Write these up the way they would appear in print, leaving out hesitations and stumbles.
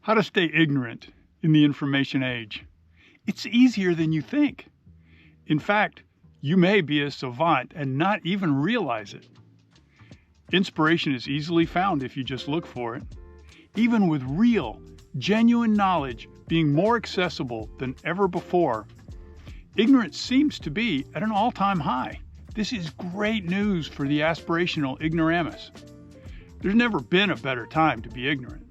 How to stay ignorant in the information age. It's easier than you think. In fact, you may be a savant and not even realize it. Inspiration is easily found if you just look for it. Even with real, genuine knowledge being more accessible than ever before, ignorance seems to be at an all-time high. This is great news for the aspirational ignoramus. There's never been a better time to be ignorant.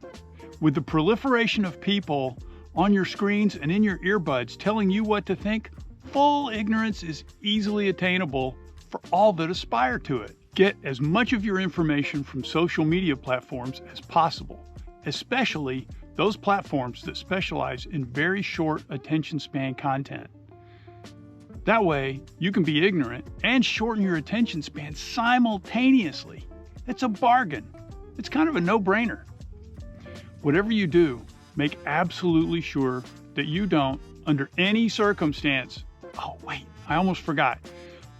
With the proliferation of people on your screens and in your earbuds telling you what to think, full ignorance is easily attainable for all that aspire to it. Get as much of your information from social media platforms as possible, especially those platforms that specialize in very short attention span content. That way, you can be ignorant and shorten your attention span simultaneously. It's a bargain. It's kind of a no-brainer. Whatever you do, make absolutely sure that you don't, under any circumstance. Oh, wait, I almost forgot.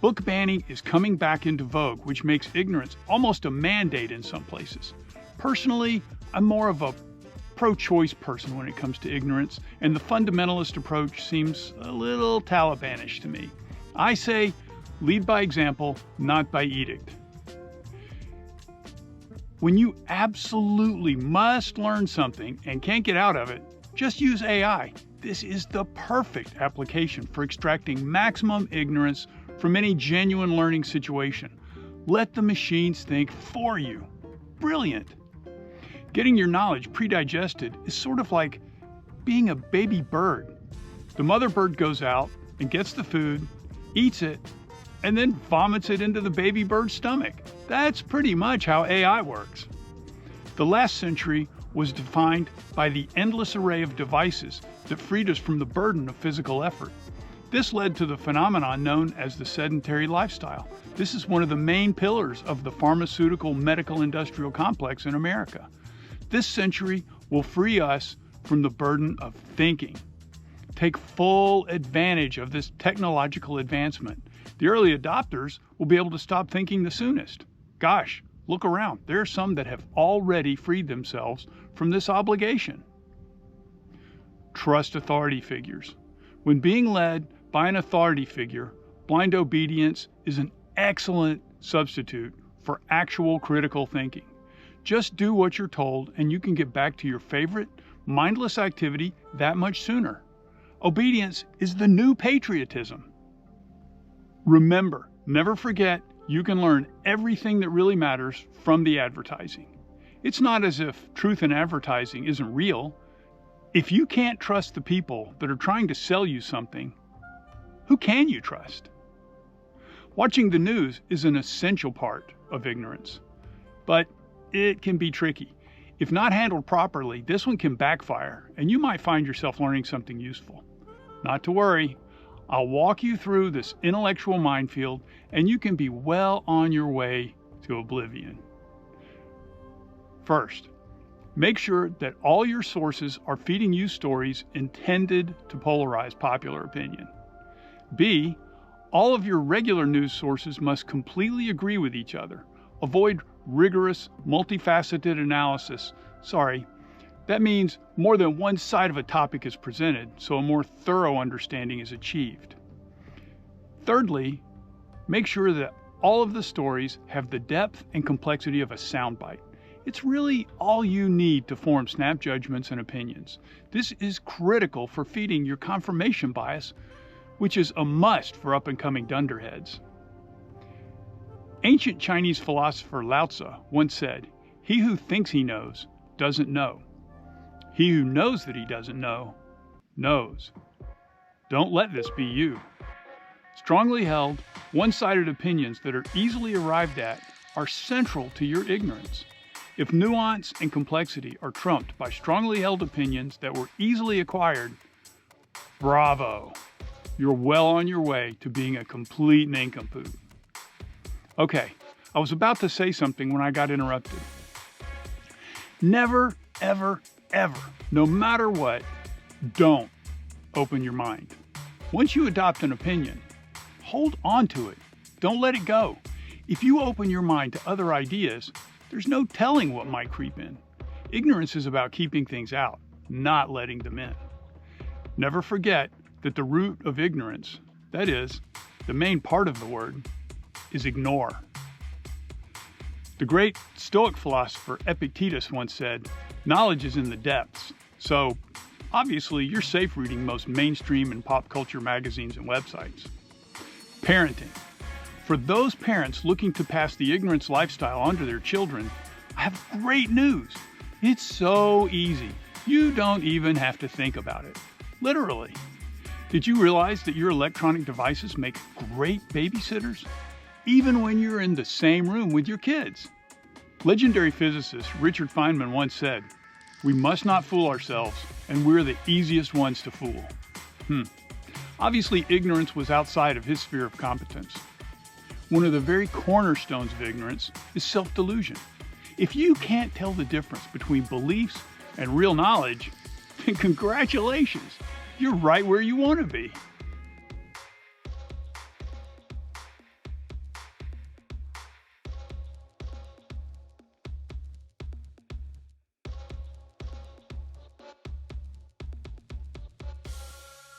Book banning is coming back into vogue, which makes ignorance almost a mandate in some places. Personally, I'm more of a pro-choice person when it comes to ignorance, and the fundamentalist approach seems a little Talibanish to me. I say, lead by example, not by edict. When you absolutely must learn something and can't get out of it, just use AI. This is the perfect application for extracting maximum ignorance from any genuine learning situation. Let the machines think for you. Brilliant. Getting your knowledge pre-digested is sort of like being a baby bird. The mother bird goes out and gets the food, eats it, and then vomits it into the baby bird's stomach. That's pretty much how AI works. The last century was defined by the endless array of devices that freed us from the burden of physical effort. This led to the phenomenon known as the sedentary lifestyle. This is one of the main pillars of the pharmaceutical medical industrial complex in America. This century will free us from the burden of thinking. Take full advantage of this technological advancement. The early adopters will be able to stop thinking the soonest. Gosh, look around. There are some that have already freed themselves from this obligation. Trust authority figures. When being led by an authority figure, blind obedience is an excellent substitute for actual critical thinking. Just do what you're told and you can get back to your favorite, mindless activity that much sooner. Obedience is the new patriotism. Remember, never forget, you can learn everything that really matters from the advertising. It's not as if truth in advertising isn't real. If you can't trust the people that are trying to sell you something, who can you trust? Watching the news is an essential part of ignorance, but it can be tricky. If not handled properly, this one can backfire, and you might find yourself learning something useful. Not to worry. I'll walk you through this intellectual minefield, and you can be well on your way to oblivion. First, make sure that all your sources are feeding you stories intended to polarize popular opinion. B, all of your regular news sources must completely agree with each other. Avoid rigorous, multifaceted analysis. That means more than one side of a topic is presented, so a more thorough understanding is achieved. Thirdly, make sure that all of the stories have the depth and complexity of a soundbite. It's really all you need to form snap judgments and opinions. This is critical for feeding your confirmation bias, which is a must for up-and-coming dunderheads. Ancient Chinese philosopher Lao Tzu once said, "He who thinks he knows doesn't know. He who knows that he doesn't know, knows." Don't let this be you. Strongly held, one-sided opinions that are easily arrived at are central to your ignorance. If nuance and complexity are trumped by strongly held opinions that were easily acquired, bravo! You're well on your way to being a complete nincompoop. Okay, I was about to say something when I got interrupted. Never, ever, ever, no matter what, don't open your mind. Once you adopt an opinion, hold on to it. Don't let it go. If you open your mind to other ideas, there's no telling what might creep in. Ignorance is about keeping things out, not letting them in. Never forget that the root of ignorance, that is, the main part of the word, is ignore. The great Stoic philosopher Epictetus once said, "Knowledge is in the depths." So, obviously, you're safe reading most mainstream and pop culture magazines and websites. Parenting. For those parents looking to pass the ignorance lifestyle onto their children, I have great news. It's so easy. You don't even have to think about it. Literally. Did you realize that your electronic devices make great babysitters? Even when you're in the same room with your kids. Legendary physicist Richard Feynman once said, "We must not fool ourselves, and we're the easiest ones to fool." Obviously, ignorance was outside of his sphere of competence. One of the very cornerstones of ignorance is self-delusion. If you can't tell the difference between beliefs and real knowledge, then congratulations, you're right where you want to be.